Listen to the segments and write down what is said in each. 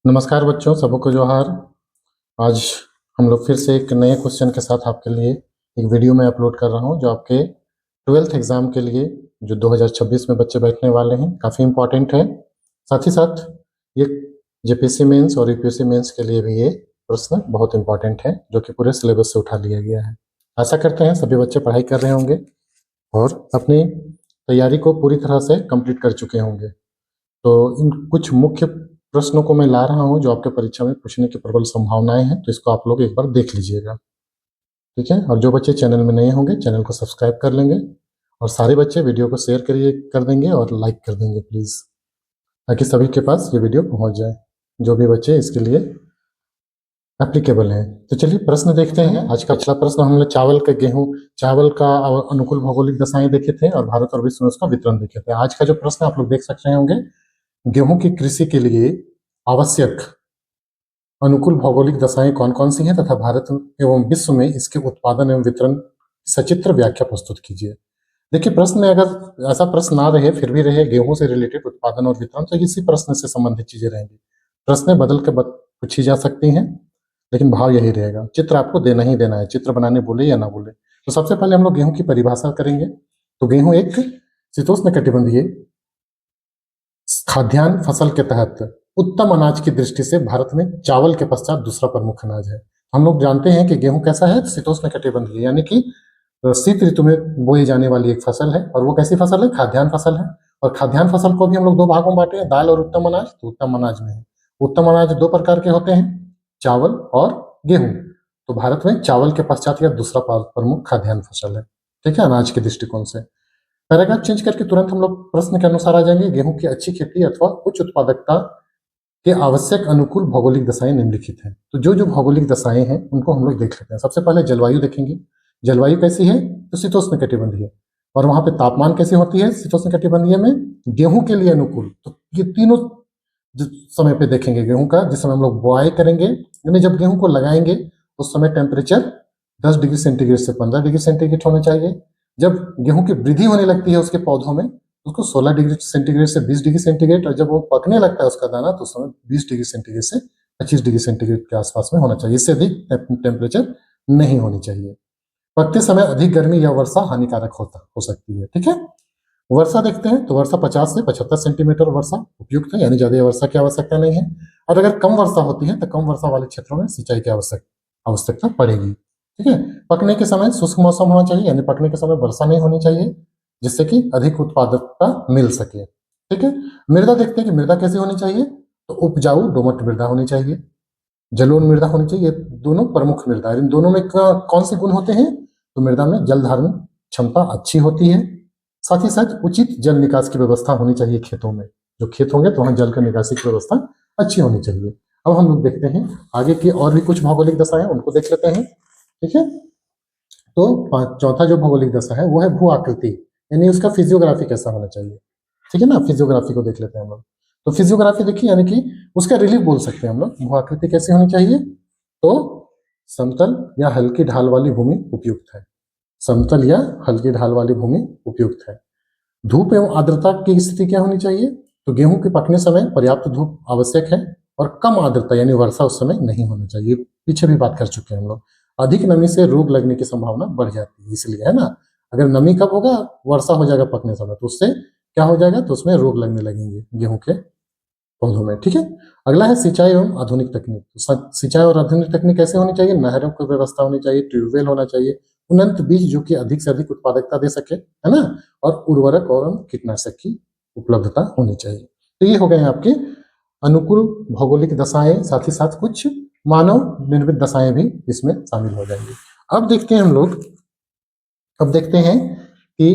नमस्कार बच्चों, सबको जोहार। आज हम लोग फिर से एक नए क्वेश्चन के साथ आपके लिए एक वीडियो में अपलोड कर रहा हूं, जो आपके 12th एग्ज़ाम के लिए जो 2026 में बच्चे बैठने वाले हैं, काफ़ी इम्पोर्टेंट है। साथ ही साथ ये जेपीएससी मेंस और यूपीएससी मेंस के लिए भी ये प्रश्न बहुत इम्पोर्टेंट है, जो कि पूरे सिलेबस से उठा लिया गया है। आशा करते हैं सभी बच्चे पढ़ाई कर रहे होंगे और अपनी तैयारी को पूरी तरह से कंप्लीट कर चुके होंगे। तो इन कुछ मुख्य प्रश्नों को मैं ला रहा हूँ जो आपके परीक्षा में पूछने की प्रबल संभावनाएं हैं, तो इसको आप लोग एक बार देख लीजिएगा, ठीक है। और जो बच्चे चैनल में नए होंगे चैनल को सब्सक्राइब कर लेंगे और सारे बच्चे वीडियो को शेयर कर देंगे और लाइक कर देंगे प्लीज़, ताकि सभी के पास ये वीडियो पहुंच जाए, जो भी बच्चे इसके लिए एप्लीकेबल हैं। तो चलिए प्रश्न देखते हैं। आज का पिछला प्रश्न हमने चावल का अनुकूल भौगोलिक दशाएं देखे थे और भारत और विश्व में उसका वितरण देखे थे। आज का जो प्रश्न आप लोग देख सकते होंगे, गेहूं की कृषि के लिए आवश्यक अनुकूल भौगोलिक दशाएं कौन कौन सी हैं तथा भारत एवं विश्व में इसके उत्पादन एवं वितरण सचित्र व्याख्या प्रस्तुत कीजिए। देखिए, प्रश्न में अगर ऐसा प्रश्न ना रहे फिर भी रहे गेहूं से रिलेटेड उत्पादन और वितरण, तो इसी प्रश्न से संबंधित चीजें रहेंगी। प्रश्न बदल के पूछी जा सकती हैं, लेकिन भाव यही रहेगा। चित्र आपको देना ही देना है, चित्र बनाने बोले या ना बोले। तो सबसे पहले हम लोग गेहूं की परिभाषा करेंगे। तो गेहूं एक शीतोष्ण कटिबंधीय खाद्यान्न फसल के तहत उत्तम अनाज की दृष्टि से भारत में चावल के पश्चात दूसरा प्रमुख अनाज है। हम लोग जानते हैं कि गेहूं कैसा है, शीतोष्ण कटिबंधीय, यानी कि शीत ऋतु में बोई जाने वाली एक फसल है। और वो कैसी फसल है? खाद्यान्न फसल है। और खाद्यान्न फसल को भी हम लोग दो भागों में बांटे हैं, दाल और उत्तम अनाज। तो उत्तम अनाज में है, उत्तम अनाज दो प्रकार के होते हैं, चावल और गेहूं। तो भारत में चावल के पश्चात यह दूसरा प्रमुख खाद्यान्न फसल है, ठीक है, अनाज के दृष्टिकोण से। पैराग्राफ चेंज करके तुरंत हम लोग प्रश्न के अनुसार आ जाएंगे। गेहूं की अच्छी खेती अथवा उच्च उत्पादकता के आवश्यक अनुकूल भौगोलिक दशाएं निम्नलिखित हैं। तो जो जो भौगोलिक दशाएं हैं उनको हम लोग देख लेते हैं। सबसे पहले जलवायु देखेंगे। जलवायु कैसी है? तो शीतोष्ण कटिबंधीय। और वहां पे तापमान कैसी होती है शीतोष्ण कटिबंधीय में? गेहूं के लिए अनुकूल। तो ये तीनों समय पे देखेंगे गेहूं का। जिस समय हम लोग बुआई करेंगे, यानी जब गेहूं को लगाएंगे उस समय टेम्परेचर 10 डिग्री सेंटीग्रेड से 15 डिग्री सेंटीग्रेड होना चाहिए। जब गेहूं की वृद्धि होने लगती है उसके पौधों में, उसको 16 डिग्री सेंटीग्रेड से 20 डिग्री सेंटीग्रेड, और जब वो पकने लगता है उसका दाना तो उस समय 20 डिग्री सेंटीग्रेड से 25 डिग्री सेंटीग्रेड के आसपास में होना चाहिए। इससे अधिक टेम्परेचर नहीं होनी चाहिए। पकते समय अधिक गर्मी या वर्षा हानिकारक हो सकती है, ठीक है। वर्षा देखते हैं। तो वर्षा 50 से 75 सेंटीमीटर वर्षा उपयुक्त है, यानी ज्यादा वर्षा की आवश्यकता नहीं है। और अगर कम वर्षा होती है तो कम वर्षा वाले क्षेत्रों में सिंचाई की आवश्यकता पड़ेगी, ठीक है। पकने के समय शुष्क मौसम होना चाहिए, यानी पकने के समय वर्षा नहीं होनी चाहिए, जिससे कि अधिक उत्पादकता मिल सके, ठीक है। मृदा देखते हैं कि मृदा कैसी होनी चाहिए। तो उपजाऊ दोमट मृदा होनी चाहिए, जलोढ़ मृदा होनी चाहिए। दोनों प्रमुख मृदा है। इन दोनों में कौन से गुण होते हैं? तो मृदा में जल धारण क्षमता अच्छी होती है। साथ ही साथ उचित जल निकास की व्यवस्था होनी चाहिए खेतों में। जो खेत होंगे तो वहां जल का निकासी की व्यवस्था अच्छी होनी चाहिए। अब हम लोग देखते हैं आगे की और भी कुछ भौगोलिक दशाएं, उनको देख लेते हैं, ठीक है। तो चौथा जो भौगोलिक दशा है वो है भू आकृति, यानी उसका फिजियोग्राफी कैसा होना चाहिए, ठीक है ना। फिजियोग्राफी को देख लेते हैं हम लोग। तो फिजियोग्राफी देखिए, यानी कि उसका रिलीफ बोल सकते हैं हम लोग। भू आकृति कैसी होनी चाहिए? तो समतल या हल्की ढाल वाली भूमि उपयुक्त है। समतल या हल्की ढाल वाली भूमि उपयुक्त है। धूप एवं आर्द्रता की स्थिति क्या होनी चाहिए? तो गेहूं के पकने समय पर्याप्त धूप आवश्यक है और कम आर्द्रता यानी वर्षा उस समय नहीं होना चाहिए। पीछे भी बात कर चुके हैं हम लोग। अधिक नमी से रोग लगने की संभावना बढ़ जाती है, इसलिए, है ना। अगर नमी कब होगा? वर्षा हो जाएगा पकने समय, तो उससे क्या हो जाएगा? तो उसमें रोग लगने लगेंगे गेहूं के पौधों में, ठीक है। अगला है सिंचाई एवं आधुनिक तकनीक। तो सिंचाई और आधुनिक तकनीक कैसे होनी चाहिए? नहरों की व्यवस्था होनी चाहिए, ट्यूबवेल होना चाहिए, उन्नत बीज जो कि अधिक से अधिक उत्पादकता दे सके, है ना। और उर्वरक और कीटनाशक की उपलब्धता होनी चाहिए। तो ये हो गए आपके अनुकूल भौगोलिक दशाएं, साथ ही साथ कुछ मानव निर्मित दशाएं भी इसमें शामिल हो जाएंगी। अब देखते हैं हम लोग, अब देखते हैं कि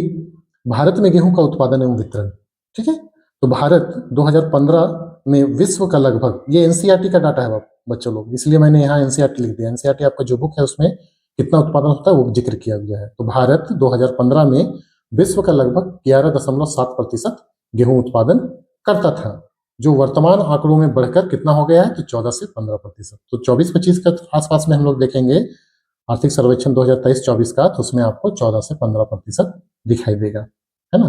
भारत में गेहूं का उत्पादन एवं वितरण, ठीक है। तो भारत 2015 में विश्व का लगभग, ये एनसीईआरटी का डाटा है बच्चों लोग, इसलिए मैंने यहाँ एनसीईआरटी लिख दिया। एनसीईआरटी आपका जो बुक है उसमें कितना उत्पादन होता है वो जिक्र किया गया है। तो भारत 2015 में विश्व का लगभग 11.7% गेहूं उत्पादन करता था, जो वर्तमान आंकड़ों में बढ़कर कितना हो गया है? तो 14 से 15%। तो 24-25 के आसपास में हम लोग देखेंगे आर्थिक सर्वेक्षण 2023-24 का, तो उसमें आपको 14 से 15% दिखाई देगा, है ना।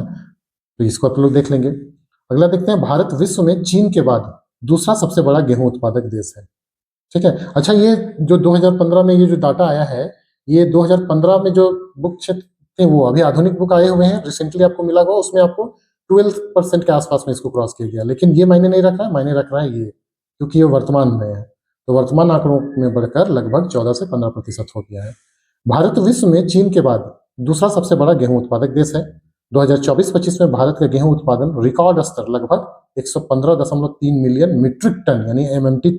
तो इसको आप लोग देख लेंगे। अगला देखते हैं, भारत विश्व में चीन के बाद दूसरा सबसे बड़ा गेहूं उत्पादक देश है। ठीक है। अच्छा, ये जो 2015 में ये जो डाटा आया है, ये 2015 में जो बुक क्षेत्र थे वो अभी आधुनिक बुक आए हुए हैं, रिसेंटली आपको मिला होगा, उसमें आपको 12% के आसपास में इसको क्रॉस किया गया, लेकिन ये मायने नहीं रख रहा है, मायने रख रहा है ये, क्योंकि ये वर्तमान में है। तो वर्तमान आंकड़ों में बढ़कर लगभग 14 से 15% हो गया है। भारत विश्व में चीन के बाद दूसरा सबसे बड़ा गेहूं उत्पादक देश है। 2024-25 में भारत का गेहूं उत्पादन रिकॉर्ड स्तर लगभग 115.3 मिलियन मीट्रिक टन यानी एमएमटी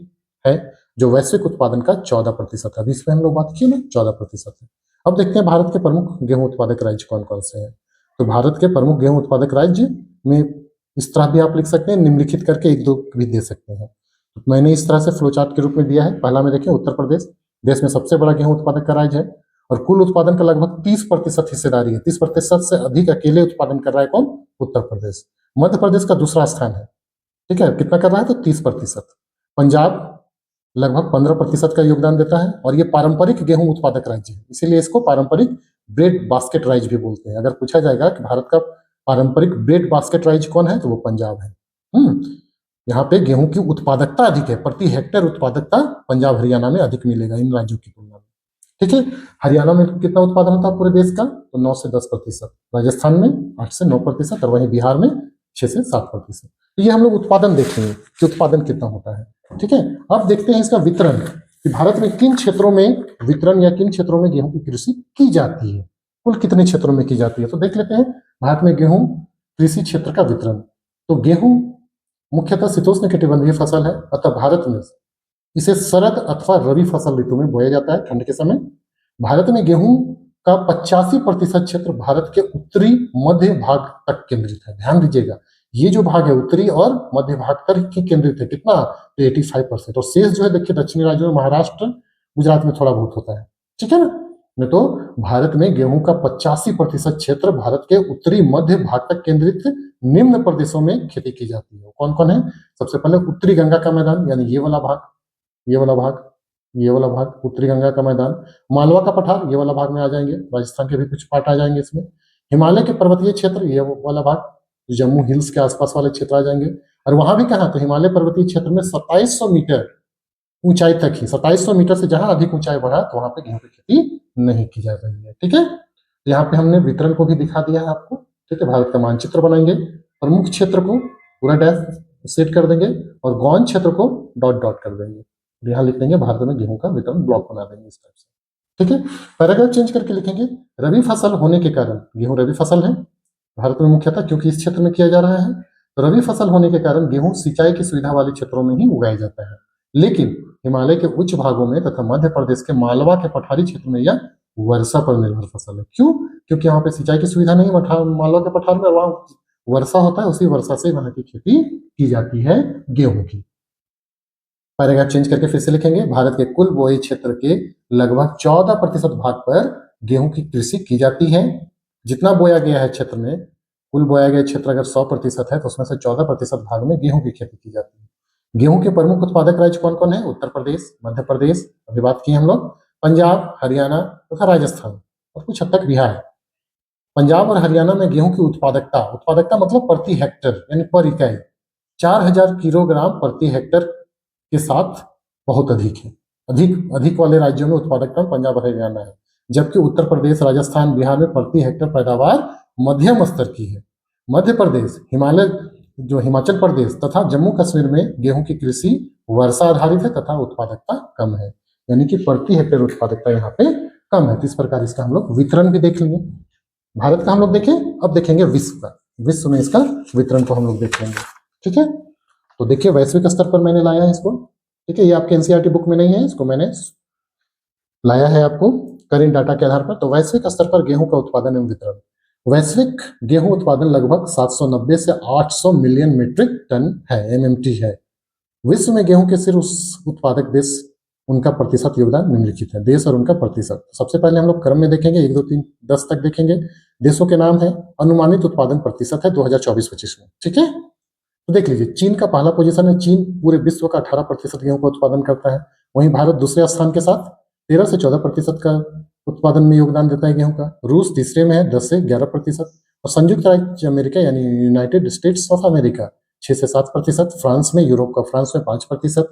है, जो वैश्विक उत्पादन का 14% है। अभी इसमें हम लोग बात किए ना, 14% है। अब देखते हैं भारत के प्रमुख गेहूं उत्पादक राज्य कौन कौन से हैं। तो भारत के प्रमुख गेहूं उत्पादक राज्य में इस तरह भी आप लिख सकते हैं, निम्नलिखित करके एक दो भी दे सकते हैं। तो मैंने इस तरह से फ्लो चार्ट के रूप में दिया है। पहला में देखिए उत्तर प्रदेश, देश में सबसे बड़ा गेहूं उत्पादक का राज्य है और कुल उत्पादन का लगभग 30% हिस्सेदारी है। 30% से अधिक अकेले उत्पादन कर रहा है कौन? उत्तर प्रदेश। मध्य प्रदेश का दूसरा स्थान है। ठीक है, कितना कर रहा है? तो 30%। पंजाब लगभग 15% का योगदान देता है और ये पारंपरिक गेहूं उत्पादक राज्य है, इसीलिए इसको पारंपरिक ब्रेड बास्केट राज्य भी बोलते हैं। अगर पूछा जाएगा कि भारत का पारंपरिक ब्रेड बास्केट राज्य कौन है, तो वो पंजाब है। यहाँ पे गेहूं की उत्पादकता अधिक है, प्रति हेक्टेयर उत्पादकता पंजाब हरियाणा में अधिक मिलेगा इन राज्यों की तुलना में। ठीक है, हरियाणा में कितना उत्पादन होता है पूरे देश का? तो 9 से 10%, राजस्थान में 8 से 9% और वहीं बिहार में 6 से 7%। तो ये हम लोग उत्पादन देख रहे हैं कि उत्पादन कितना होता है। ठीक है, अब देखते हैं इसका वितरण कि भारत में किन क्षेत्रों में वितरण या किन क्षेत्रों में गेहूं की कृषि की जाती है, कुल कितने क्षेत्रों में की जाती है। तो देख लेते हैं भारत में गेहूं कृषि क्षेत्र का वितरण। तो गेहूं मुख्यतः शीतोष्ण कटिबंधीय फसल है, अतः भारत में इसे शरद अथवा रबी फसल ऋतु में बोया जाता है, ठंड के समय। भारत में गेहूं का 85% क्षेत्र भारत के उत्तरी मध्य भाग तक केंद्रित है। ध्यान दीजिएगा, ये जो भाग है उत्तरी और मध्य भाग तक ही केंद्रित है। कितना? तो 85%। और शेष जो है देखिए दक्षिणी राज्यों में महाराष्ट्र गुजरात में थोड़ा बहुत होता है। ठीक है ना। नहीं तो भारत में गेहूं का 85% क्षेत्र भारत के उत्तरी मध्य भाग तक केंद्रित निम्न प्रदेशों में खेती की जाती है। कौन कौन है? सबसे पहले उत्तरी गंगा का मैदान, यानी ये वाला भाग, ये वाला भाग, ये वाला भाग उत्तरी गंगा का मैदान। मालवा का पठार ये वाला भाग में आ जाएंगे, राजस्थान के भी कुछ पार्ट आ जाएंगे इसमें। हिमालय के पर्वतीय क्षेत्र ये वाला भाग, जम्मू हिल्स के आसपास वाले क्षेत्र आ जाएंगे। और वहां भी कहा, तो हिमालय पर्वतीय क्षेत्र में 2700 मीटर ऊंचाई तक ही, 2700 मीटर से जहां अधिक ऊंचाई बढ़ा तो वहां पे गेहूं की खेती नहीं की जा रही है। ठीक है, तो यहाँ पे हमने वितरण को भी दिखा दिया है आपको। ठीक है, भारत का मानचित्र बनाएंगे, प्रमुख क्षेत्र को पूरा डैश सेट कर देंगे और गौण क्षेत्र को डॉट डॉट कर देंगे। यहाँ लिख देंगे भारत में गेहूं का वितरण, ब्लॉक बना देंगे इस टाइप से। ठीक है, पैराग्राफ चेंज करके लिखेंगे रबी फसल होने के कारण, गेहूं रबी फसल है भारत में मुख्यतः क्योंकि इस क्षेत्र में किया जा रहा है। तो रबी फसल होने के कारण गेहूं सिंचाई की सुविधा वाले क्षेत्रों में ही उगाया जाता है, लेकिन हिमालय के उच्च भागों में तथा मध्य प्रदेश के मालवा के पठारी क्षेत्र में यह वर्षा पर निर्भर फसल है। क्यों? क्योंकि यहाँ पे सिंचाई की सुविधा नहीं, मालवा के पठार में, वहां वर्षा होता है, उसी वर्षा से वहां की खेती की जाती है गेहूं की। पैराग्राफ चेंज करके फिर से लिखेंगे भारत के कुल बोए क्षेत्र के लगभग 14% भाग पर गेहूं की कृषि की जाती है। जितना बोया गया है क्षेत्र में, कुल बोया गया क्षेत्र अगर 100% है तो उसमें से 14% भाग में गेहूं की खेती की जाती है। गेहूं के प्रमुख उत्पादक राज्य कौन कौन है? उत्तर प्रदेश, मध्य प्रदेश अभी बात की हम लोग, पंजाब, हरियाणा तथा राजस्थान और कुछ हद तक बिहार। पंजाब और हरियाणा में गेहूं की उत्पादकता, उत्पादकता मतलब प्रति हेक्टर यानी पर इकाई, 4000 किलोग्राम प्रति हेक्टर के साथ बहुत अधिक है। अधिक अधिक वाले राज्यों में उत्पादकता पंजाब और हरियाणा है, जबकि उत्तर प्रदेश, राजस्थान, बिहार में प्रति हेक्टर पैदावार मध्यम स्तर की है। मध्य प्रदेश, हिमाचल प्रदेश तथा जम्मू कश्मीर में गेहूं की कृषि वर्षा आधारित है तथा उत्पादकता कम है, यानी कि प्रति हेक्टेयर उत्पादकता यहाँ पे कम है। तो इस प्रकार इसका हम लोग वितरण भी देख लेंगे। भारत का हम लोग देखें, अब देखेंगे विश्व का। विश्व में इसका वितरण को हम लोग देख लेंगे। ठीक है, तो देखिए वैश्विक स्तर पर मैंने लाया है इसको। ठीक है, ये आपके एनसीईआरटी बुक में नहीं है, इसको मैंने लाया है आपको करेंट डाटा के आधार पर। तो वैश्विक स्तर पर गेहूं का उत्पादन एवं वितरण, वैश्विक गेहूं उत्पादन लगभग 790 से 800 मिलियन मीट्रिक टन है, एमएमटी है। विश्व में गेहूं के सिर्फ उस उत्पादक देश, उनका प्रतिशत योगदान निम्नलिखित है। देश और उनका प्रतिशत, सबसे पहले हम लोग क्रम में देखेंगे, 1 2 3 10 तक देखेंगे। देशों के नाम है, अनुमानित उत्पादन प्रतिशत है 2024-25 में। ठीक है, तो देख लीजिए चीन का पहला पोजीशन है। चीन पूरे विश्व का 18% गेहूं का उत्पादन करता है। वहीं भारत दूसरे स्थान के साथ 13 से 14% का उत्पादन में योगदान देता है गेहूं का। रूस तीसरे में है 10 से 11%। और संयुक्त राज्य अमेरिका यानी यूनाइटेड स्टेट्स ऑफ अमेरिका 6 से 7%, फ्रांस में, यूरोप का फ्रांस में 5%,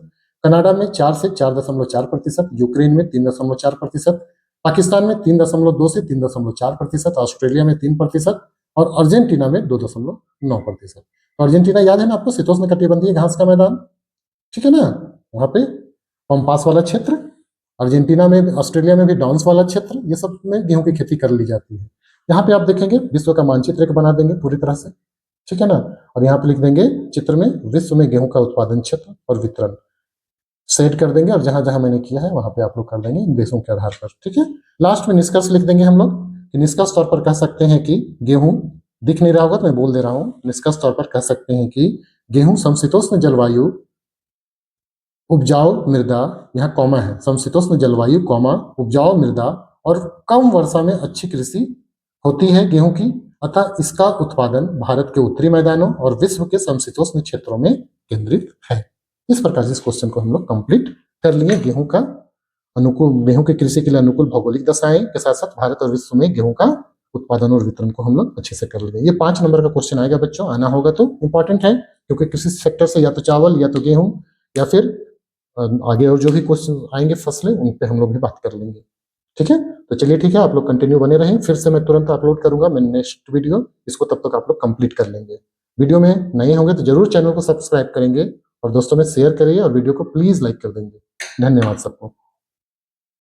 कनाडा में 4 से 4.4%, यूक्रेन में 3.4%, पाकिस्तान में 3.2 से 3.4%, ऑस्ट्रेलिया में 3% और अर्जेंटीना में 2.9%। तो अर्जेंटीना याद है ना आपको, शीतोष्ण कटिबंधीय घास का मैदान, ठीक है ना, वहां पे पंपास वाला क्षेत्र, अर्जेंटीना में, ऑस्ट्रेलिया में भी डाउन्स वाला क्षेत्र, ये सब में गेहूं की खेती कर ली जाती है। यहाँ पे आप देखेंगे विश्व का मानचित्र एक बना देंगे पूरी तरह से, ठीक है ना, और यहाँ पे लिख देंगे चित्र में विश्व में गेहूं का उत्पादन क्षेत्र और वितरण सेट कर देंगे, और जहां जहां मैंने किया है वहां पे आप लोग कर देंगे इन देशों के आधार पर, ठीक है। लास्ट में निष्कर्ष लिख देंगे हम लोग कि निष्कर्ष तौर पर कह सकते हैं कि गेहूं, दिख नहीं रहा होगा तो मैं बोल दे रहा हूं, निष्कर्ष तौर पर कह सकते हैं कि गेहूं समशीतोष्ण जलवायु, उपजाऊ मृदा, यहाँ कॉमा है, समशीतोष्ण जलवायु कॉमा उपजाऊ मृदा और कम वर्षा में अच्छी कृषि होती है गेहूं की, अतः इसका उत्पादन भारत के उत्तरी मैदानों और विश्व के समशीतोष्ण क्षेत्रों में केंद्रित है। इस प्रकार से इस क्वेश्चन को हम लोग कंप्लीट कर लिए। गेहूं का अनुकूल, गेहूं की कृषि के लिए अनुकूल भौगोलिक दशाएं के साथ साथ भारत और विश्व में गेहूं का उत्पादन और वितरण को हम लोग अच्छे से कर लिए। ये 5 नंबर का क्वेश्चन आएगा बच्चों, आना होगा तो इंपॉर्टेंट है, क्योंकि कृषि सेक्टर से या तो चावल या तो गेहूं या फिर आगे और जो भी क्वेश्चन आएंगे फसलें, उन पे हम लोग भी बात कर लेंगे, ठीक है। तो चलिए ठीक है, आप लोग कंटिन्यू बने रहें, फिर से मैं तुरंत अपलोड करूंगा मैं नेक्स्ट वीडियो, इसको तब तक आप लोग कंप्लीट कर लेंगे। वीडियो में नए होंगे तो जरूर चैनल को सब्सक्राइब करेंगे और दोस्तों में शेयर करिए और वीडियो को प्लीज लाइक कर देंगे। धन्यवाद सबको।